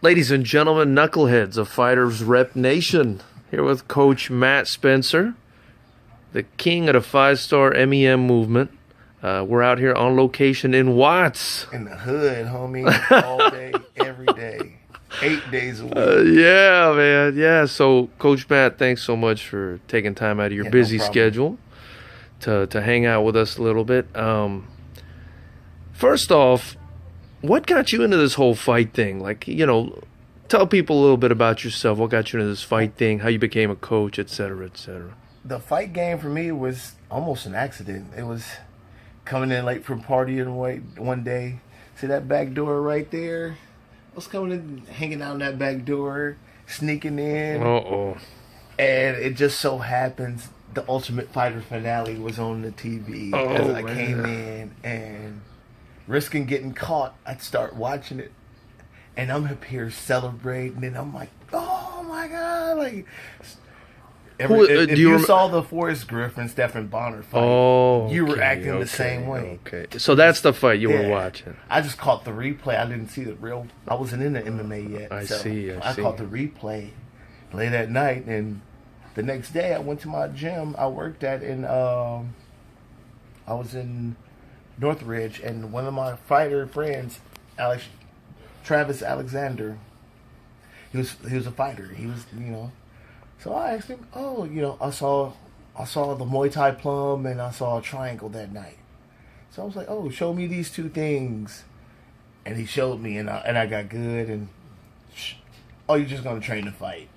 Ladies and gentlemen, knuckleheads of FightersRep Nation, here with Coach Matt Spencer, the king of the 5-star MEM movement. We're out here on location in Watts. In the hood, homie, all day, every day, 8 days a week. Yeah, man, yeah. So, Coach Matt, thanks so much for taking time out of your busy schedule to hang out with us a little bit. First off, what got you into this whole fight thing? Like, you know, tell people a little bit about yourself. What got you into this fight thing? How you became a coach, etc., etc. The fight game for me was almost an accident. It was coming in late from partying one day. See that back door right there? I was coming in, hanging out in that back door, sneaking in. Uh-oh. And it just so happens the Ultimate Fighter finale was on the TV as I came in, and risking getting caught, I'd start watching it, and I'm up here celebrating, and I'm like, oh my God, like, if you saw the Forrest Griffin, Stephen Bonner fight, you were acting the same way. Okay, so that's the fight you were watching. I just caught the replay. I didn't see the real, I wasn't in the MMA yet. I see. I caught the replay late at night, and the next day I went to my gym I worked at in, I was in Northridge, and one of my fighter friends, Travis Alexander, he was a fighter. He was, you know, so I asked him, oh, you know, I saw the Muay Thai plum and I saw a triangle that night. So I was like, oh, show me these two things, and he showed me, and I got good. And oh, you're just gonna train to fight?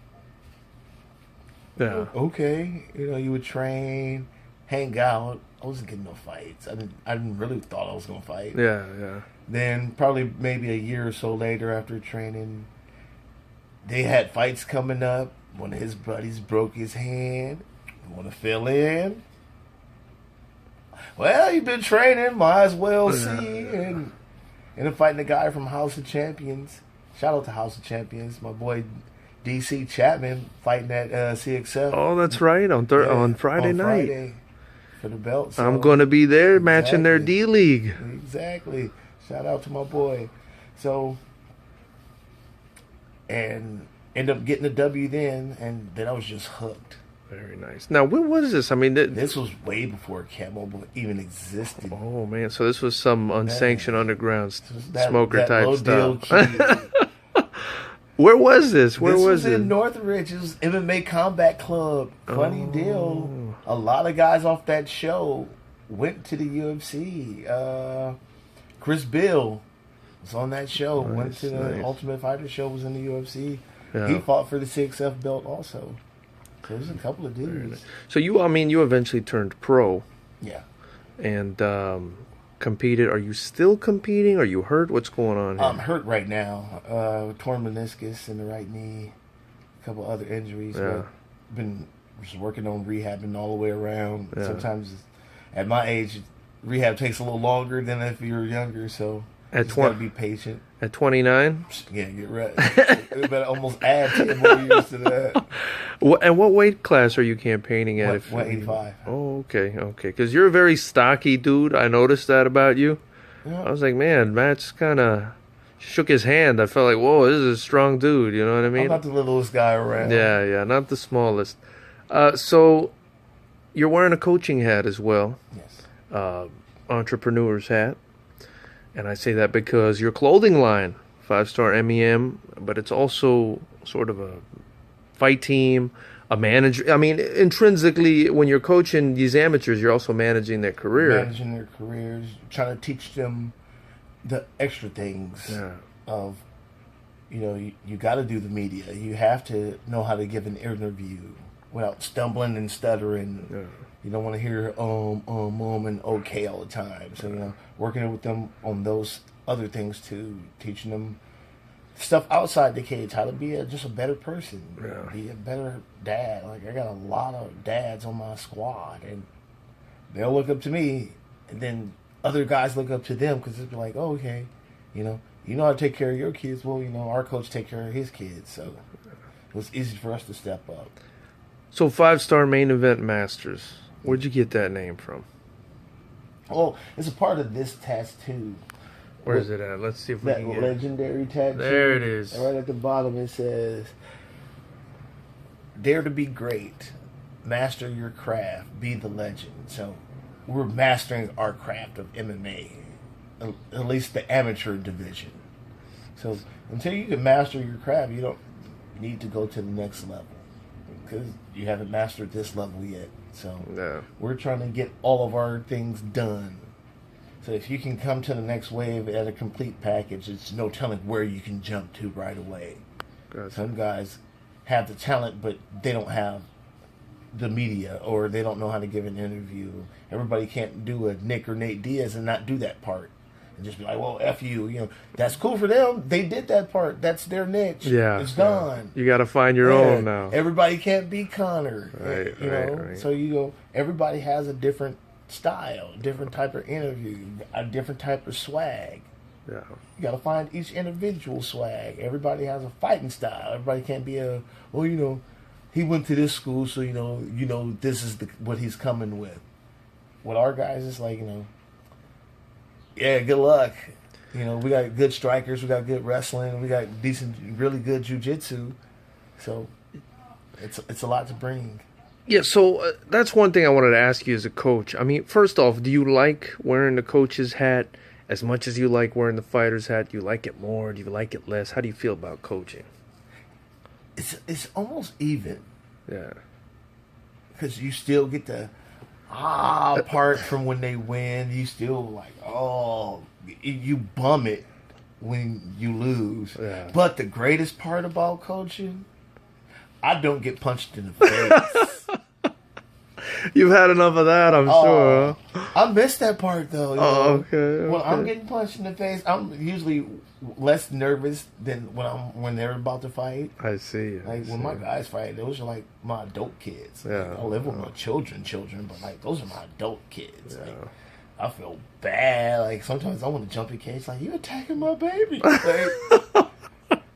Yeah. Okay, you know, you would train, hang out. I wasn't getting no fights. I didn't really thought I was gonna fight. Yeah, yeah. Then probably maybe a year or so later, after training, they had fights coming up. One of his buddies broke his hand. You want to fill in? Well, you've been training. Might as well see. And I'm fighting a guy from House of Champions. Shout out to House of Champions. My boy DC Chapman fighting at CXF. Oh, that's right. On Friday night. For the belt. So I'm going to be there matching their D-League. Exactly. Shout out to my boy. So, and end up getting a W then, and then I was just hooked. Very nice. Now, when was this? I mean, this was way before Camo even existed. Oh, man. So this was some unsanctioned underground smoker type stuff. Where was this? Where was it? This was in Northridge. It was MMA Combat Club. Funny deal. A lot of guys off that show went to the UFC. Chris Bill was on that show. Went to the Ultimate Fighter show. Was in the UFC. Yeah. He fought for the CXF belt also. So there's a couple of dudes. So you eventually turned pro. Yeah. And competed. Are you still competing? Are you hurt? What's going on here? I'm hurt right now. Torn meniscus in the right knee. A couple other injuries. Yeah. But been just working on rehabbing all the way around. Yeah. Sometimes at my age, rehab takes a little longer than if you're younger. So you gotta be patient. At 29? Yeah, get ready. You better almost add 10 more years to that. And what weight class are you campaigning at? 185. Oh, okay. Because you're a very stocky dude. I noticed that about you. Yeah. I was like, man, Matt's kind of shook his hand. I felt like, whoa, this is a strong dude. You know what I mean? I'm not the littlest guy around. Yeah, not the smallest. So you're wearing a coaching hat as well. Yes. Entrepreneur's hat. And I say that because your clothing line, 5-Star MEM, but it's also sort of a fight team, a manager. I mean, intrinsically, when you're coaching these amateurs, you're also managing their career. Managing their careers, trying to teach them the extra things of, you know, you got to do the media. You have to know how to give an interview without stumbling and stuttering. Yeah. You don't want to hear and okay all the time. So, you know, working with them on those other things too, teaching them stuff outside the cage, how to be just a better person, be a better dad. Like, I got a lot of dads on my squad, and they'll look up to me, and then other guys look up to them because they'll be like, oh, okay, you know how to take care of your kids. Well, you know, our coach take care of his kids, so it was easy for us to step up. So 5-Star Main Event Masters, where'd you get that name from? Oh, it's a part of this tattoo. Where is it at? Let's see if we that can get legendary tattoo. There it is. Right at the bottom it says, "Dare to be great. Master your craft. Be the legend." So we're mastering our craft of MMA, at least the amateur division. So until you can master your craft, you don't need to go to the next level because you haven't mastered this level yet. So we're trying to get all of our things done. So if you can come to the next wave at a complete package, it's no telling where you can jump to right away. Gotcha. Some guys have the talent, but they don't have the media, or they don't know how to give an interview. Everybody can't do a Nick or Nate Diaz and not do that part. And just be like, well, F you. You know, that's cool for them. They did that part. That's their niche. Yeah. It's gone. You got to find your own now. Everybody can't be Connor. Right, you know? Right. So you go, everybody has a different style, different type of interview, a different type of swag. Yeah. You got to find each individual swag. Everybody has a fighting style. Everybody can't be well, you know, he went to this school, so you know this is what he's coming with. With our guys, it's like, you know, yeah, good luck. You know, we got good strikers, we got good wrestling, we got decent, really good jiu-jitsu. So it's a lot to bring. Yeah, so that's one thing I wanted to ask you as a coach. I mean, first off, do you like wearing the coach's hat as much as you like wearing the fighter's hat? Do you like it more? Do you like it less? How do you feel about coaching? It's almost even. Yeah. Because you still get the part from when they win. You still like, you bum it when you lose. Yeah. But the greatest part about coaching, I don't get punched in the face. You've had enough of that, I'm sure. I miss that part, though. Okay. When I'm getting punched in the face, I'm usually less nervous than when they're about to fight. I see. When my guys fight, those are like my adult kids. Yeah. Like, I live with my children, but like those are my adult kids. Yeah. Like, I feel bad. Like sometimes I want to jump in the cage. Like, you attacking my baby. Like,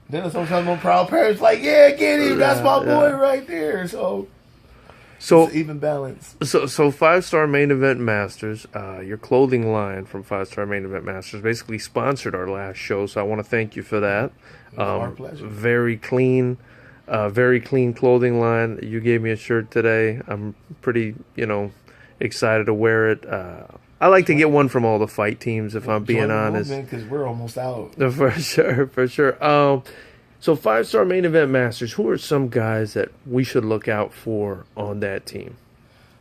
then sometimes my proud parents like, yeah, get him. That's my boy right there. So it's even balance. So 5-Star Main Event Masters, your clothing line from 5-Star Main Event Masters basically sponsored our last show. So I want to thank you for that. Our pleasure. Very clean clothing line. You gave me a shirt today. I'm pretty, excited to wear it. I like to get one from all the fight teams, if I'm being honest. Because we're almost out. For sure. So 5-Star Main Event Masters, who are some guys that we should look out for on that team?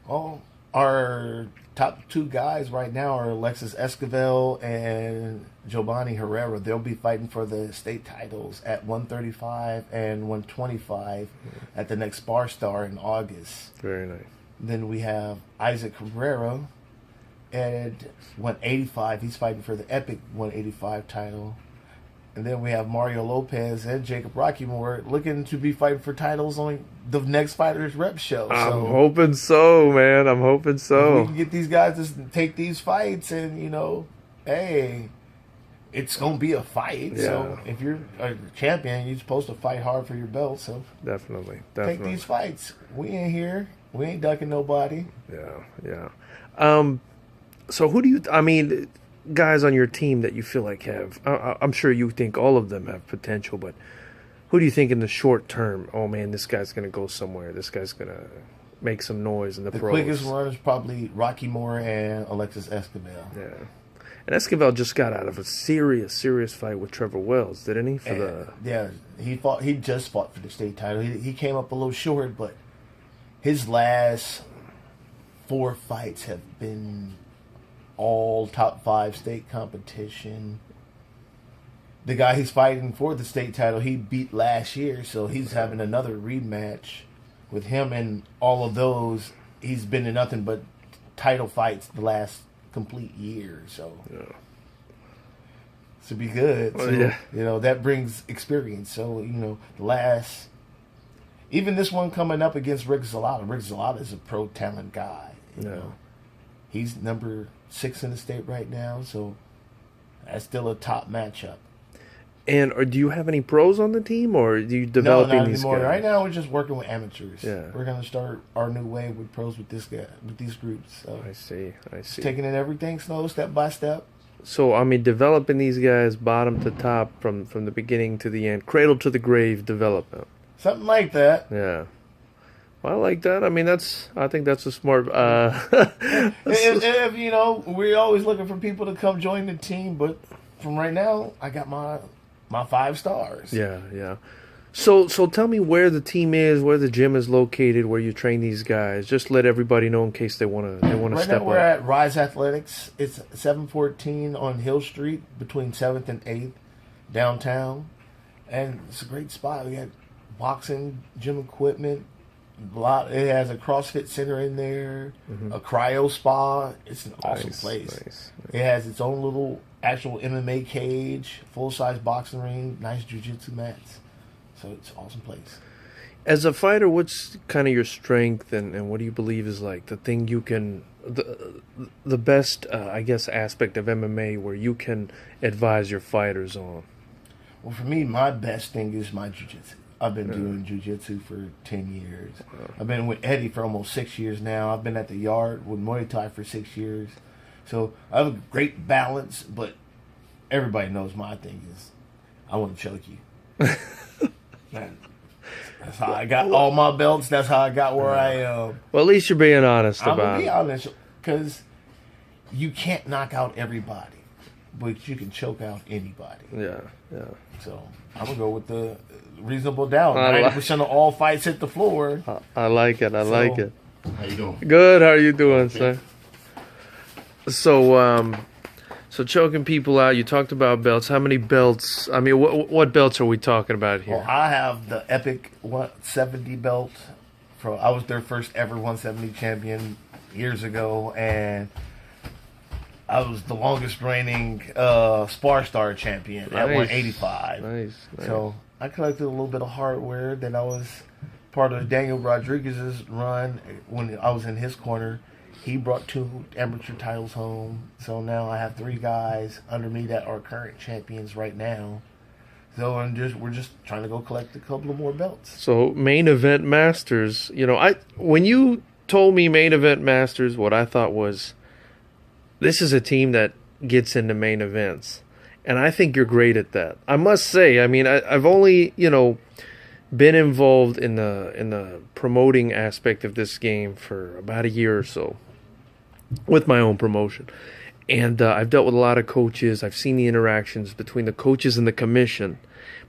Oh, our top two guys right now are Alexis Esquivel and Giovanni Herrera. They'll be fighting for the state titles at 135 and 125 at the next Bar Star in August. Very nice. Then we have Isaac Herrera at 185. He's fighting for the Epic 185 title. And then we have Mario Lopez and Jacob Rockymore looking to be fighting for titles on the next FightersRep show. I'm hoping so, man. I'm hoping so. We can get these guys to take these fights and, hey, it's going to be a fight. Yeah. So if you're a champion, you're supposed to fight hard for your belt. So Definitely. Take these fights. We ain't here. We ain't ducking nobody. Yeah. So who do you... guys on your team that you feel like have, I'm sure you think all of them have potential, but who do you think in the short term, oh man, this guy's going to go somewhere, this guy's going to make some noise in the pros? The quickest one is probably Rockymore and Alexis Esquivel. Yeah. And Esquivel just got out of a serious fight with Trevor Wells, didn't he? Yeah, he just fought for the state title. He came up a little short, but his last 4 fights have been all top 5 state competition. The guy he's fighting for the state title, he beat last year, so he's having another rematch with him. And all of those, he's been in nothing but title fights the last complete year. So to be good, that brings experience. So even this one coming up against Rick Zalata. Rick Zalata is a pro talent guy. You know, he's number 6 in the state right now, so that's still a top matchup. And do you have any pros on the team, or do you developing not these anymore. guys? Right now, we're just working with amateurs. Yeah. We're gonna start our new wave with pros with these groups. So I see. Taking in everything slow, step by step. So I mean, developing these guys bottom to top from the beginning to the end, cradle to the grave development. Something like that. Yeah. Well, I like that. I mean, I think that's a smart. If, you know, we're always looking for people to come join the team, but from right now, I got my 5 stars. Yeah, yeah. So tell me where the team is, where the gym is located, where you train these guys. Just let everybody know in case they want to Right step now we're up. at Rise Athletics. It's 714 on Hill Street between 7th and 8th downtown. And it's a great spot. We got boxing, gym equipment. It has a CrossFit center in there, a cryo spa. It's an awesome place. Nice. It has its own little actual MMA cage, full-size boxing ring, nice jiu-jitsu mats. So it's an awesome place. As a fighter, what's kind of your strength, and what do you believe is like the thing you can, the best, I guess, aspect of MMA where you can advise your fighters on? Well, for me, my best thing is my jiu-jitsu. I've been doing jiu-jitsu for 10 years. I've been with Eddie for almost 6 years now. I've been at the Yard with Muay Thai for 6 years. So I have a great balance, but everybody knows my thing is I want to choke you. That's how I got all my belts. That's how I got where I am. Well, at least you're being honest I'm about going to be it. honest, because you can't knock out everybody, but you can choke out anybody. Yeah, yeah. So I'm going to go with the reasonable doubt. I like- 90% of all fights hit the floor. I like it. I like it. How you doing? Good. How are you doing, sir? So choking people out. You talked about belts. How many belts? I mean, what belts are we talking about here? Well, I have the Epic 170 belt. I was their first ever 170 champion years ago, and I was the longest reigning Star champion at 185. Nice. So I collected a little bit of hardware. Then I was part of Daniel Rodriguez's run when I was in his corner. He brought 2 amateur titles home. So now I have 3 guys under me that are current champions right now. So we're just trying to go collect a couple of more belts. So main event masters. You know, when you told me main event masters, what I thought was, this is a team that gets into main events, and I think you're great at that. I must say. I mean, I've only been involved in the promoting aspect of this game for about a year or so, with my own promotion. And I've dealt with a lot of coaches. I've seen the interactions between the coaches and the commission.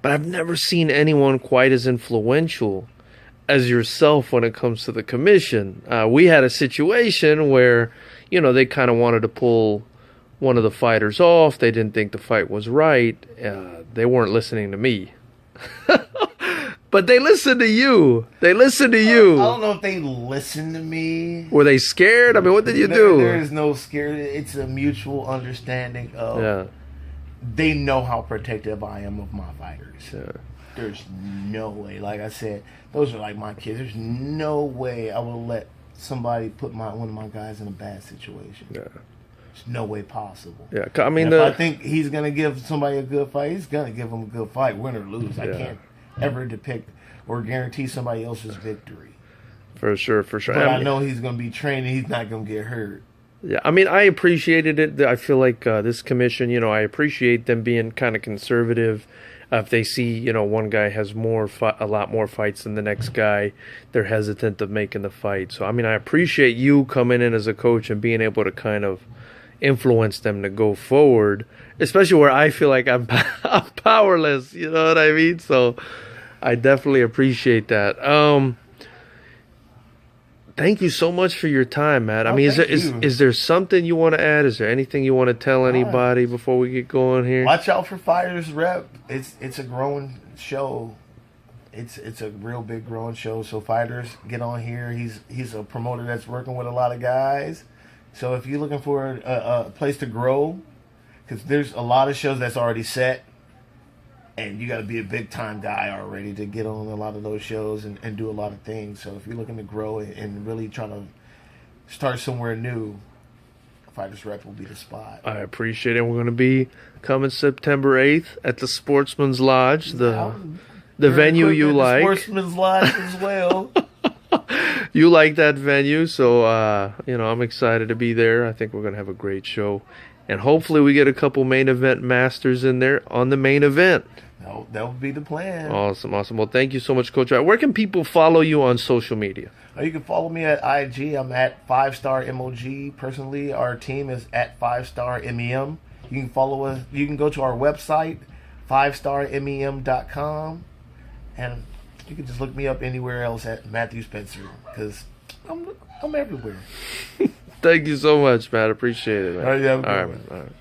But I've never seen anyone quite as influential as yourself when it comes to the commission. We had a situation where, they kind of wanted to pull one of the fighters off. They didn't think the fight was right. They weren't listening to me. But they listened to you. I don't know if they listened to me. Were they scared? I mean, what did you do? There is no scare. It's a mutual understanding of they know how protective I am of my fighters. Yeah. There's no way. Like I said, those are like my kids. There's no way I will let somebody put one of my guys in a bad situation. Yeah. There's no way possible. Yeah, I mean, if I think he's going to give somebody a good fight, he's going to give them a good fight, win or lose. I can't ever depict or guarantee somebody else's victory. For sure. But I know he's going to be trained and he's not going to get hurt. Yeah, I mean, I appreciated it. I feel like this commission, I appreciate them being kind of conservative. If they see, one guy has a lot more fights than the next guy, they're hesitant of making the fight. So, I mean, I appreciate you coming in as a coach and being able to kind of influence them to go forward, especially where I feel like I'm powerless. You know what I mean? So, I definitely appreciate that. Thank you so much for your time, Matt. I mean, is there something you want to add? Is there anything you want to tell anybody before we get going here? Watch out for FightersRep. It's a growing show. It's a real big growing show. So fighters, get on here. He's a promoter that's working with a lot of guys. So if you're looking for a place to grow, because there's a lot of shows that's already set, and you got to be a big-time guy already to get on a lot of those shows and do a lot of things. So if you're looking to grow and really trying to start somewhere new, FightersRep will be the spot. I appreciate it. We're going to be coming September 8th at the Sportsman's Lodge, the venue you like. Sportsman's Lodge as well. you like that venue, so I'm excited to be there. I think we're gonna have a great show, and hopefully we get a couple main event masters in there on the main event. That would be the plan. Awesome. Well, thank you so much, Coach. Where can people follow you on social media? You can follow me at IG. I'm at 5StarMOG. Personally, our team is at 5StarMEM. You can follow us. You can go to our website, 5StarMEM.com, and you can just look me up anywhere else at Matthew Spencer, because I'm everywhere. Thank you so much, Matt. Appreciate it, man. All right, man. All right.